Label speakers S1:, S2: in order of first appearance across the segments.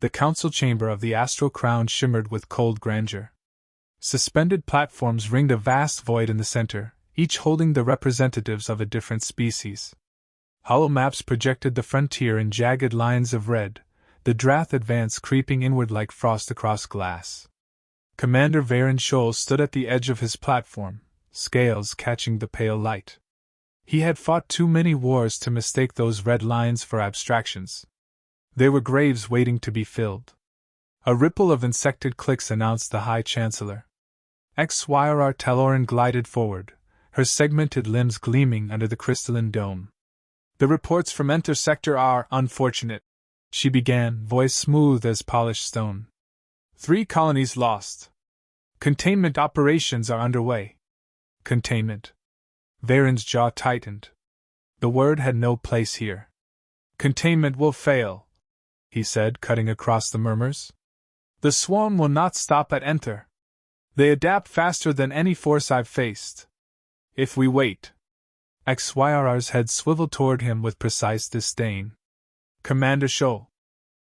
S1: The council chamber of the astral crown shimmered with cold grandeur. Suspended platforms ringed a vast void in the center, each holding the representatives of a different species. Hollow maps projected the frontier in jagged lines of red, the Drath advance creeping inward like frost across glass. Commander Varen Scholl stood at the edge of his platform, scales catching the pale light. He had fought too many wars to mistake those red lines for abstractions. They were graves waiting to be filled. A ripple of insected clicks announced the High Chancellor. Xyrr Taloran glided forward, her segmented limbs gleaming under the crystalline dome. "The reports from Enter Sector are unfortunate," she began, voice smooth as polished stone. 3 colonies lost. Containment operations are underway. Containment. Varen's jaw tightened. The word had no place here. "Containment will fail," he said, cutting across the murmurs. "The swarm will not stop at Enter. They adapt faster than any force I've faced. If we wait..." Xyrr's head swiveled toward him with precise disdain. "Commander Scholl,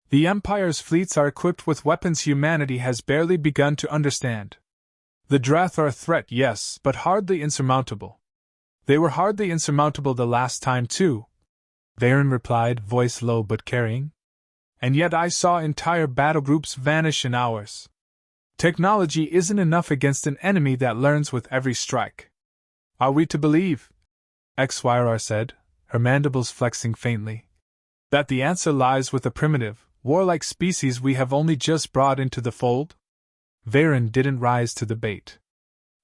S1: the Empire's fleets are equipped with weapons humanity has barely begun to understand. The Drath are a threat, yes, but hardly insurmountable. They were hardly insurmountable the last time, too," Varen replied, voice low but carrying. "And yet I saw entire battle groups vanish in hours. Technology isn't enough against an enemy that learns with every strike. Are we to believe," Xyrr said, her mandibles flexing faintly, "that the answer lies with a primitive, warlike species we have only just brought into the fold?" Varen didn't rise to the bait.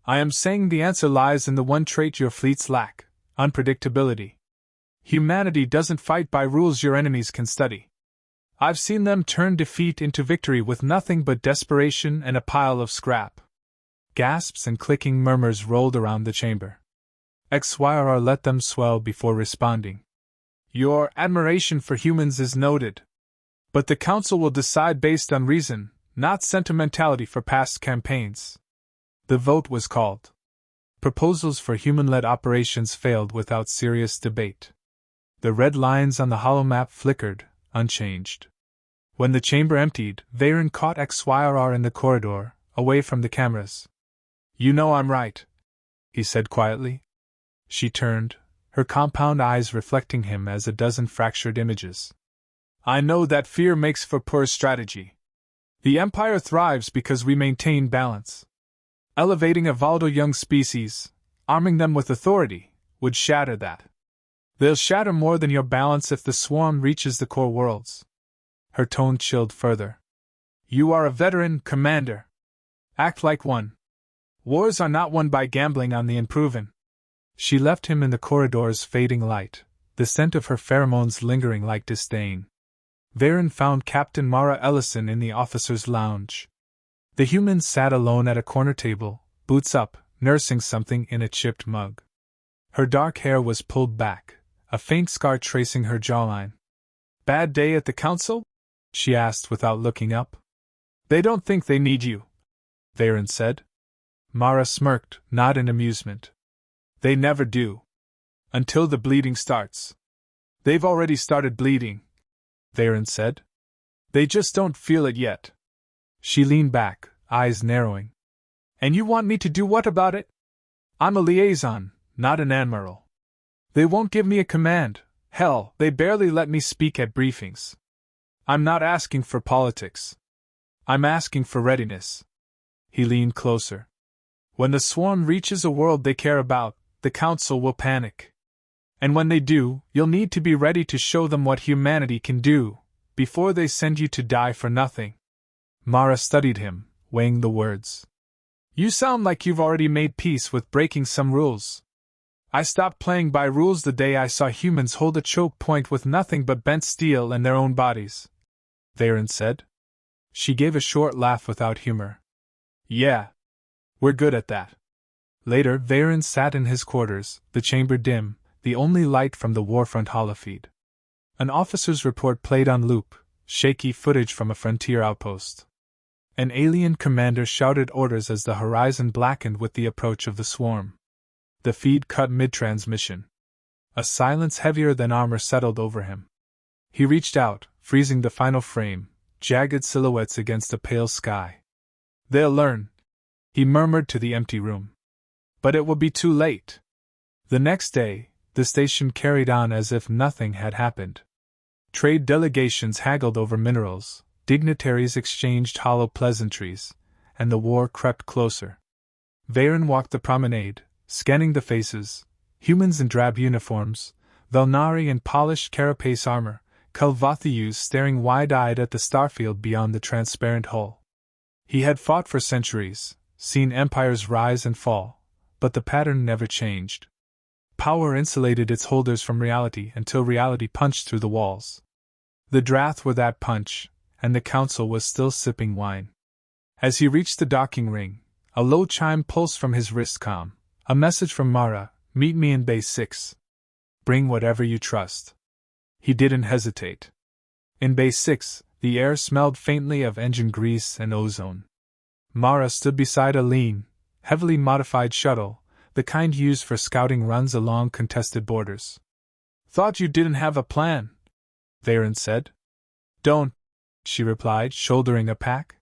S1: "I am saying the answer lies in the one trait your fleets lack: unpredictability. Humanity doesn't fight by rules your enemies can study. I've seen them turn defeat into victory with nothing but desperation and a pile of scrap." Gasps and clicking murmurs rolled around the chamber. Xyrr let them swell before responding. "Your admiration for humans is noted. But the Council will decide based on reason, not sentimentality for past campaigns." The vote was called. Proposals for human-led operations failed without serious debate. The red lines on the holomap flickered, unchanged. When the chamber emptied, Varen caught Xyrr in the corridor, away from the cameras. "You know I'm right," he said quietly. She turned, her compound eyes reflecting him as a dozen fractured images. "I know that fear makes for poor strategy. The Empire thrives because we maintain balance. Elevating a volatile young species, arming them with authority, would shatter that. They'll shatter more than your balance if the swarm reaches the core worlds." Her tone chilled further. "You are a veteran, Commander. Act like one. Wars are not won by gambling on the unproven." She left him in the corridor's fading light, the scent of her pheromones lingering like disdain. Varen found Captain Mara Ellison in the officers' lounge. The human sat alone at a corner table, boots up, nursing something in a chipped mug. Her dark hair was pulled back, a faint scar tracing her jawline. "Bad day at the Council?" she asked without looking up. "They don't think they need you," Varen said. Mara smirked, not in amusement. "They never do. Until the bleeding starts." "They've already started bleeding," Varen said. "They just don't feel it yet." She leaned back, eyes narrowing. "And you want me to do what about it? I'm a liaison, not an admiral. They won't give me a command. Hell, they barely let me speak at briefings. I'm not asking for politics. I'm asking for readiness." He leaned closer. "When the swarm reaches a world they care about, the Council will panic. And when they do, you'll need to be ready to show them what humanity can do, before they send you to die for nothing." Mara studied him, weighing the words. "You sound like you've already made peace with breaking some rules." "I stopped playing by rules the day I saw humans hold a choke point with nothing but bent steel and their own bodies," Varen said. She gave a short laugh without humor. "Yeah. We're good at that." Later, Varen sat in his quarters, the chamber dim, the only light from the Warfront holofeed. An officer's report played on loop, shaky footage from a frontier outpost. An alien commander shouted orders as the horizon blackened with the approach of the swarm. The feed cut mid-transmission. A silence heavier than armor settled over him. He reached out, freezing the final frame, jagged silhouettes against a pale sky. "They'll learn," he murmured to the empty room. "But it will be too late." The next day, the station carried on as if nothing had happened. Trade delegations haggled over minerals, dignitaries exchanged hollow pleasantries, and the war crept closer. Veyron walked the promenade, scanning the faces, humans in drab uniforms, Velnari in polished carapace armor, Kelvathius staring wide-eyed at the starfield beyond the transparent hull. He had fought for centuries, seen empires rise and fall, but the pattern never changed. Power insulated its holders from reality until reality punched through the walls. The Drath were that punch, and the council was still sipping wine. As he reached the docking ring, a low chime pulsed from his wrist comm. A message from Mara: "Meet me in Bay 6. Bring whatever you trust." He didn't hesitate. In Bay 6, the air smelled faintly of engine grease and ozone. Mara stood beside a lean, heavily modified shuttle, the kind used for scouting runs along contested borders. "Thought you didn't have a plan," Veyron said. "Don't," she replied, shouldering a pack.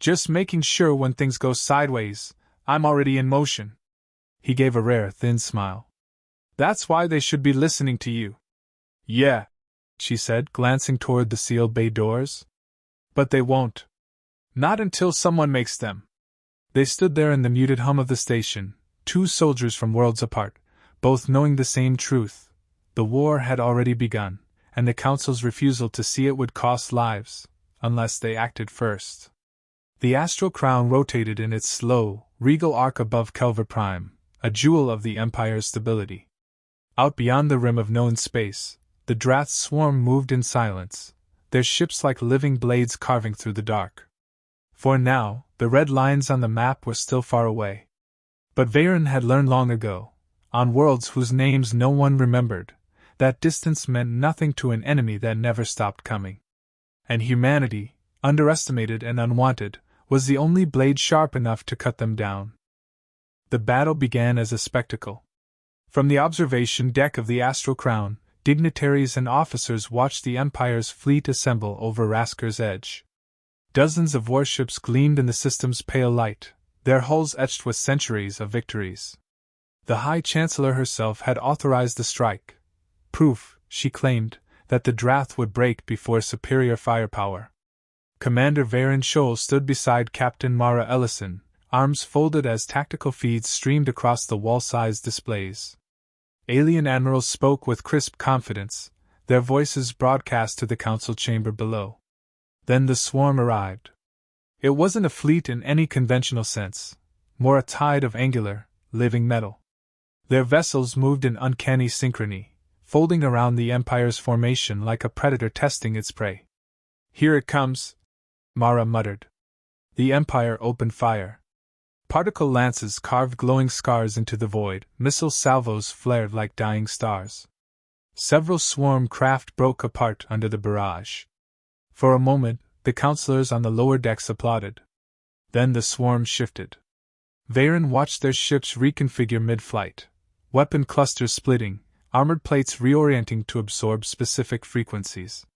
S1: "Just making sure when things go sideways, I'm already in motion." He gave a rare, thin smile. "That's why they should be listening to you." "Yeah," she said, glancing toward the sealed bay doors. "But they won't. Not until someone makes them." They stood there in the muted hum of the station, two soldiers from worlds apart, both knowing the same truth. The war had already begun, and the Council's refusal to see it would cost lives, unless they acted first. The astral crown rotated in its slow, regal arc above Kelvar Prime, a jewel of the Empire's stability. Out beyond the rim of known space, the Drath swarm moved in silence, their ships like living blades carving through the dark. For now, the red lines on the map were still far away. But Veyron had learned long ago, on worlds whose names no one remembered, that distance meant nothing to an enemy that never stopped coming. And humanity, underestimated and unwanted, was the only blade sharp enough to cut them down. The battle began as a spectacle. From the observation deck of the Astral Crown, dignitaries and officers watched the Empire's fleet assemble over Rascar's edge. Dozens of warships gleamed in the system's pale light, their hulls etched with centuries of victories. The High Chancellor herself had authorized the strike, proof, she claimed, that the Drath would break before superior firepower. Commander Veyron Scholl stood beside Captain Mara Ellison, arms folded as tactical feeds streamed across the wall-sized displays. Alien admirals spoke with crisp confidence, their voices broadcast to the council chamber below. Then the swarm arrived. It wasn't a fleet in any conventional sense, more a tide of angular, living metal. Their vessels moved in uncanny synchrony, folding around the Empire's formation like a predator testing its prey. "Here it comes," Mara muttered. The Empire opened fire. Particle lances carved glowing scars into the void, missile salvos flared like dying stars. Several swarm craft broke apart under the barrage. For a moment, the councillors on the lower decks applauded. Then the swarm shifted. Veyron watched their ships reconfigure mid-flight, weapon clusters splitting, armored plates reorienting to absorb specific frequencies.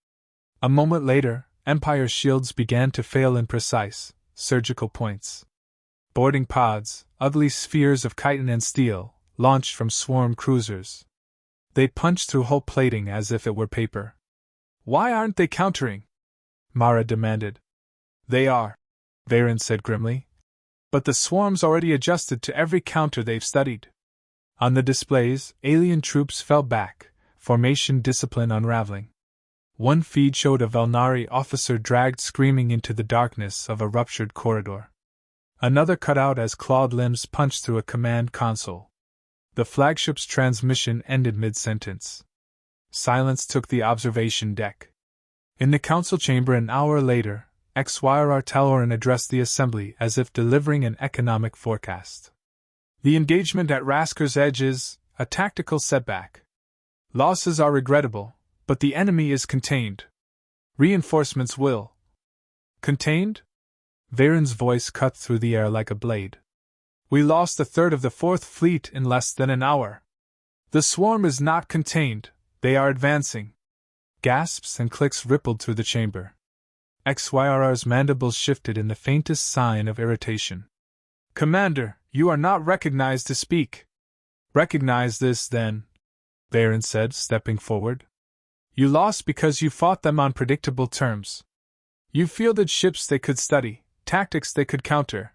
S1: A moment later, Empire shields began to fail in precise, surgical points. Boarding pods, ugly spheres of chitin and steel, launched from swarm cruisers. They punched through hull plating as if it were paper. "Why aren't they countering?" Mara demanded. "They are," Veyron said grimly. "But the swarm's already adjusted to every counter they've studied." On the displays, alien troops fell back, formation discipline unraveling. One feed showed a Velnari officer dragged screaming into the darkness of a ruptured corridor. Another cut out as clawed limbs punched through a command console. The flagship's transmission ended mid-sentence. Silence took the observation deck. In the council chamber an hour later, Xyr Taloran addressed the assembly as if delivering an economic forecast. "The engagement at Rascar's edge is a tactical setback. Losses are regrettable, but the enemy is contained. Reinforcements will." "Contained?" Veyron's voice cut through the air like a blade. "We lost a third of the Fourth Fleet in less than an hour. The swarm is not contained, they are advancing." Gasps and clicks rippled through the chamber. XYRR's mandibles shifted in the faintest sign of irritation. Commander, you are not recognized to speak. Recognize this, then, Varen said, stepping forward. You lost because you fought them on predictable terms. You fielded ships they could study, tactics they could counter.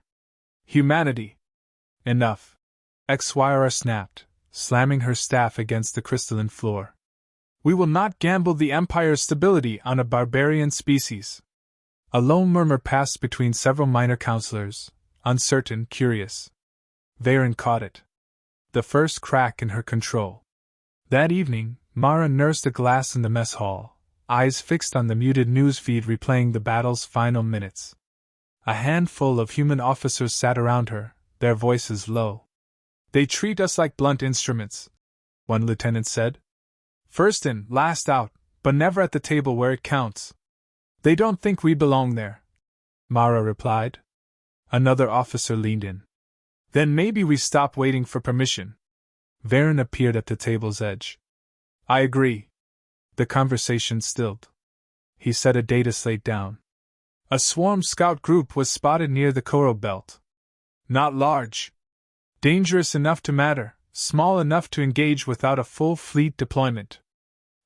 S1: Humanity. Enough. XYRR snapped, slamming her staff against the crystalline floor. We will not gamble the Empire's stability on a barbarian species. A low murmur passed between several minor counselors, uncertain, curious. Varen caught it. The first crack in her control. That evening, Mara nursed a glass in the mess hall, eyes fixed on the muted newsfeed replaying the battle's final minutes. A handful of human officers sat around her, their voices low. They treat us like blunt instruments, one lieutenant said. First in, last out, but never at the table where it counts. They don't think we belong there, Mara replied. Another officer leaned in. Then maybe we stop waiting for permission. Varen appeared at the table's edge. I agree. The conversation stilled. He set a data slate down. A swarm scout group was spotted near the Koro belt. Not large. Dangerous enough to matter, small enough to engage without a full fleet deployment.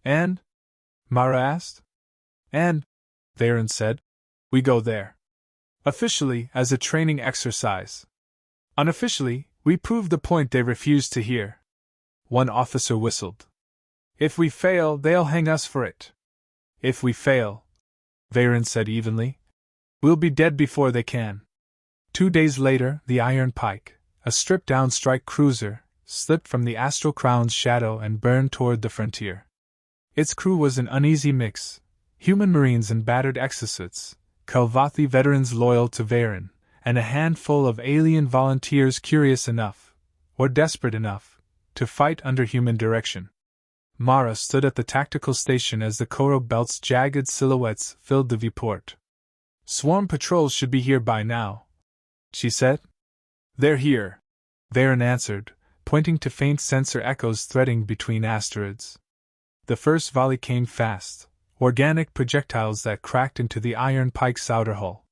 S1: And? Mara asked. And, Varen said, we go there. Officially, as a training exercise. Unofficially, we prove the point they refuse to hear. One officer whistled. If we fail, they'll hang us for it. If we fail, Varen said evenly, we'll be dead before they can. 2 days later, the Iron Pike, a stripped-down strike cruiser, slipped from the Astral Crown's shadow and burned toward the frontier. Its crew was an uneasy mix, human marines and battered exosuits, Kalvathi veterans loyal to Varen, and a handful of alien volunteers curious enough, or desperate enough, to fight under human direction. Mara stood at the tactical station as the Koro belt's jagged silhouettes filled the viewport. Swarm patrols should be here by now, she said. They're here, Varen answered, pointing to faint sensor echoes threading between asteroids. The first volley came fast, organic projectiles that cracked into the Iron Pike's outer hull.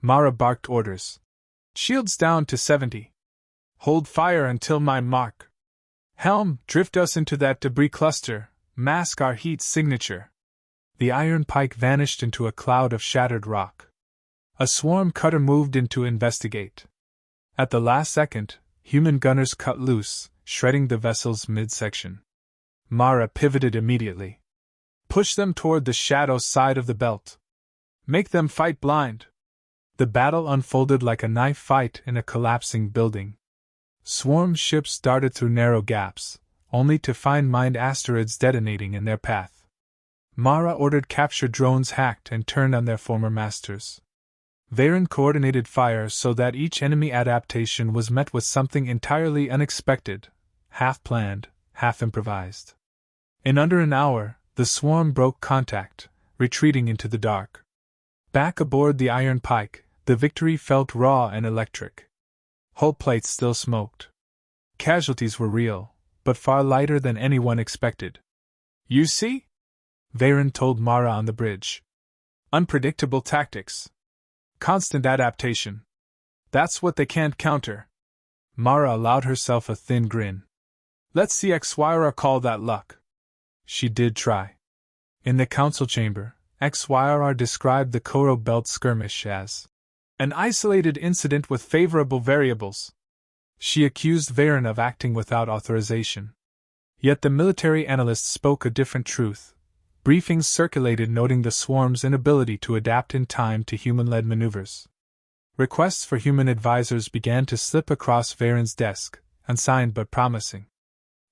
S1: Mara barked orders. Shields down to 70. Hold fire until my mark. Helm, drift us into that debris cluster, mask our heat signature. The Iron Pike vanished into a cloud of shattered rock. A swarm cutter moved in to investigate. At the last second, human gunners cut loose, shredding the vessel's midsection. Mara pivoted immediately. Push them toward the shadow side of the belt. Make them fight blind. The battle unfolded like a knife fight in a collapsing building. Swarm ships darted through narrow gaps, only to find mined asteroids detonating in their path. Mara ordered captured drones hacked and turned on their former masters. Varen coordinated fire so that each enemy adaptation was met with something entirely unexpected, half planned, half improvised. In under an hour, the swarm broke contact, retreating into the dark. Back aboard the Iron Pike, the victory felt raw and electric. Hull plates still smoked. Casualties were real, but far lighter than anyone expected. You see? Varen told Mara on the bridge. Unpredictable tactics. Constant adaptation. That's what they can't counter. Mara allowed herself a thin grin. Let's see XYRR call that luck. She did try. In the council chamber, XYRR described the Koro belt skirmish as an isolated incident with favorable variables. She accused Varen of acting without authorization. Yet the military analyst spoke a different truth. Briefings circulated noting the swarm's inability to adapt in time to human-led maneuvers. Requests for human advisors began to slip across Varen's desk, unsigned but promising.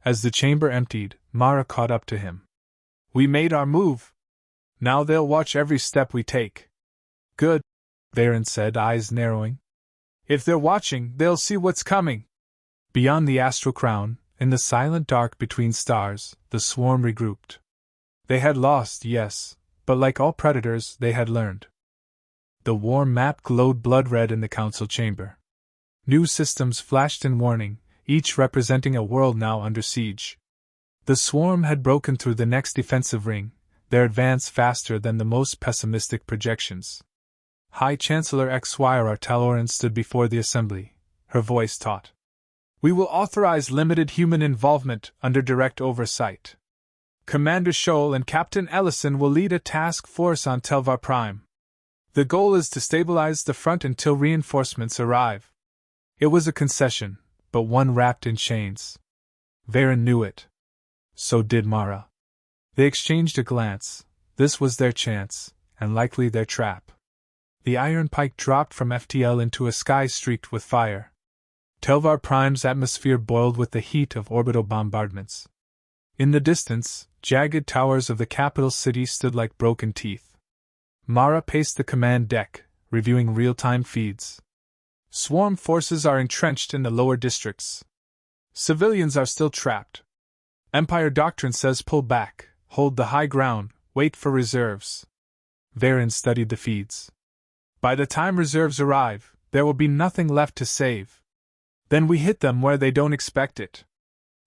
S1: As the chamber emptied, Mara caught up to him. We made our move. Now they'll watch every step we take. Good, Varen said, eyes narrowing. If they're watching, they'll see what's coming. Beyond the astral crown, in the silent dark between stars, the swarm regrouped. They had lost, yes, but like all predators, they had learned. The war map glowed blood-red in the council chamber. New systems flashed in warning, each representing a world now under siege. The swarm had broken through the next defensive ring, their advance faster than the most pessimistic projections. High Chancellor XYR Taloran stood before the assembly, her voice taut. We will authorize limited human involvement under direct oversight. Commander Scholl and Captain Ellison will lead a task force on Telvar Prime. The goal is to stabilize the front until reinforcements arrive. It was a concession, but one wrapped in chains. Varen knew it. So did Mara. They exchanged a glance. This was their chance, and likely their trap. The iron pike dropped from FTL into a sky streaked with fire. Telvar Prime's atmosphere boiled with the heat of orbital bombardments. In the distance, jagged towers of the capital city stood like broken teeth. Mara paced the command deck, reviewing real-time feeds. Swarm forces are entrenched in the lower districts. Civilians are still trapped. Empire doctrine says pull back, hold the high ground, wait for reserves. Varen studied the feeds. By the time reserves arrive, there will be nothing left to save. Then we hit them where they don't expect it.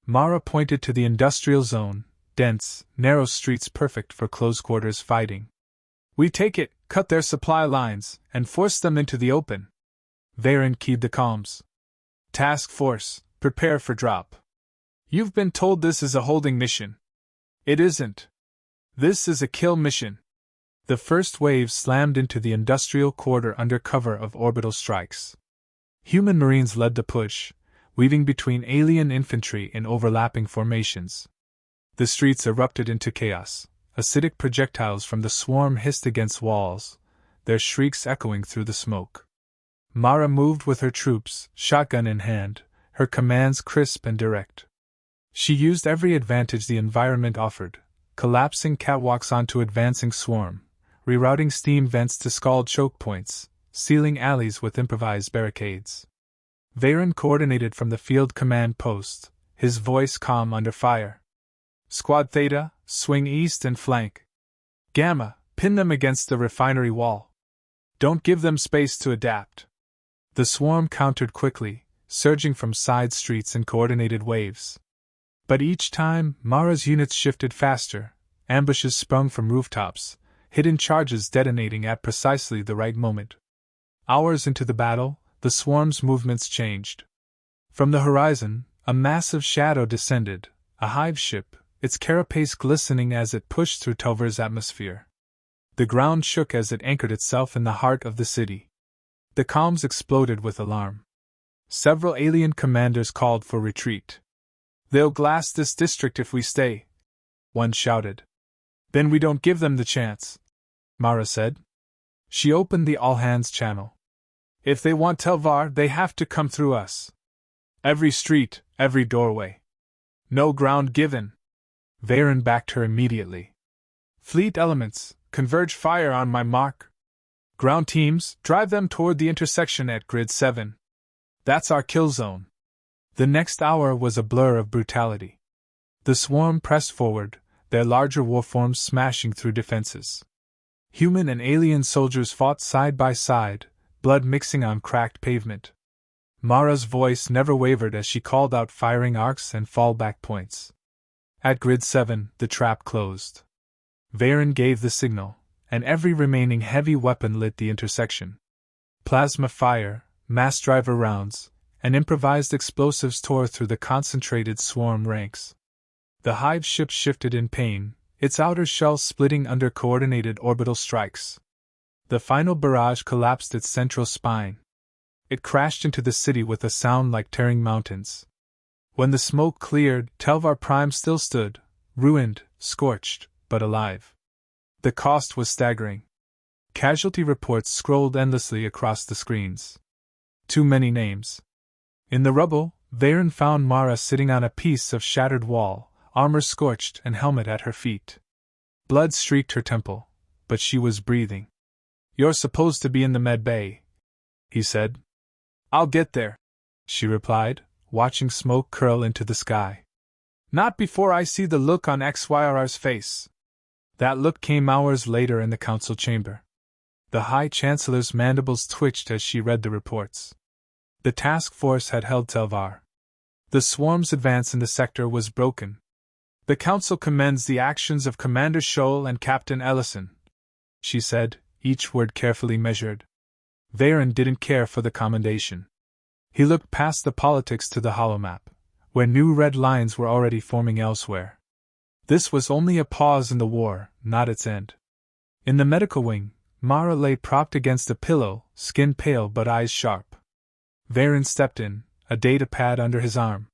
S1: Mara pointed to the industrial zone, dense, narrow streets perfect for close-quarters fighting. We take it, cut their supply lines, and force them into the open. Varen keyed the comms. Task Force, prepare for drop. You've been told this is a holding mission. It isn't. This is a kill mission. The first wave slammed into the industrial quarter under cover of orbital strikes. Human Marines led the push, weaving between alien infantry in overlapping formations. The streets erupted into chaos. Acidic projectiles from the swarm hissed against walls, their shrieks echoing through the smoke. Mara moved with her troops, shotgun in hand, her commands crisp and direct. She used every advantage the environment offered, collapsing catwalks onto advancing swarm, rerouting steam vents to scald choke points, sealing alleys with improvised barricades. Varen coordinated from the field command post, his voice calm under fire. Squad Theta, swing east and flank. Gamma, pin them against the refinery wall. Don't give them space to adapt. The swarm countered quickly, surging from side streets in coordinated waves. But each time, Mara's units shifted faster, ambushes sprung from rooftops, hidden charges detonating at precisely the right moment. Hours into the battle, the swarm's movements changed. From the horizon, a massive shadow descended, a hive ship, its carapace glistening as it pushed through Telvar's atmosphere. The ground shook as it anchored itself in the heart of the city. The comms exploded with alarm. Several alien commanders called for retreat. They'll glass this district if we stay, one shouted. Then we don't give them the chance, Mara said. She opened the all-hands channel. If they want Telvar, they have to come through us. Every street, every doorway. No ground given. Varen backed her immediately. Fleet elements, converge fire on my mark. Ground teams, drive them toward the intersection at Grid 7. That's our kill zone. The next hour was a blur of brutality. The swarm pressed forward, their larger warforms smashing through defenses. Human and alien soldiers fought side by side, blood mixing on cracked pavement. Mara's voice never wavered as she called out firing arcs and fallback points. At Grid 7, the trap closed. Varen gave the signal, and every remaining heavy weapon lit the intersection. Plasma fire, mass driver rounds, and improvised explosives tore through the concentrated swarm ranks. The hive ship shifted in pain, its outer shell splitting under coordinated orbital strikes. The final barrage collapsed its central spine. It crashed into the city with a sound like tearing mountains. When the smoke cleared, Telvar Prime still stood, ruined, scorched, but alive. The cost was staggering. Casualty reports scrolled endlessly across the screens. Too many names. In the rubble, Varen found Mara sitting on a piece of shattered wall, armor scorched and helmet at her feet. Blood streaked her temple, but she was breathing. You're supposed to be in the med bay, he said. I'll get there, she replied, watching smoke curl into the sky. Not before I see the look on XYR's face. That look came hours later in the council chamber. The High Chancellor's mandibles twitched as she read the reports. The task force had held Telvar. The swarm's advance in the sector was broken. The Council commends the actions of Commander Scholl and Captain Ellison, she said, each word carefully measured. Varen didn't care for the commendation. He looked past the politics to the holomap, where new red lines were already forming elsewhere. This was only a pause in the war, not its end. In the medical wing, Mara lay propped against a pillow, skin pale but eyes sharp. Varen stepped in, a data pad under his arm.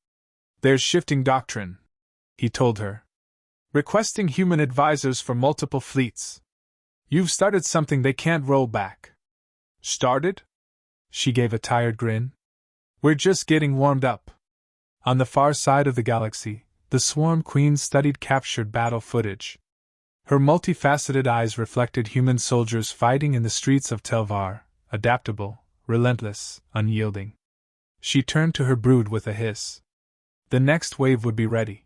S1: "There's shifting doctrine," he told her. "Requesting human advisors for multiple fleets. You've started something they can't roll back." "Started?" She gave a tired grin. "We're just getting warmed up." On the far side of the galaxy, the Swarm Queen studied captured battle footage. Her multifaceted eyes reflected human soldiers fighting in the streets of Telvar, adaptable, relentless, unyielding. She turned to her brood with a hiss. The next wave would be ready.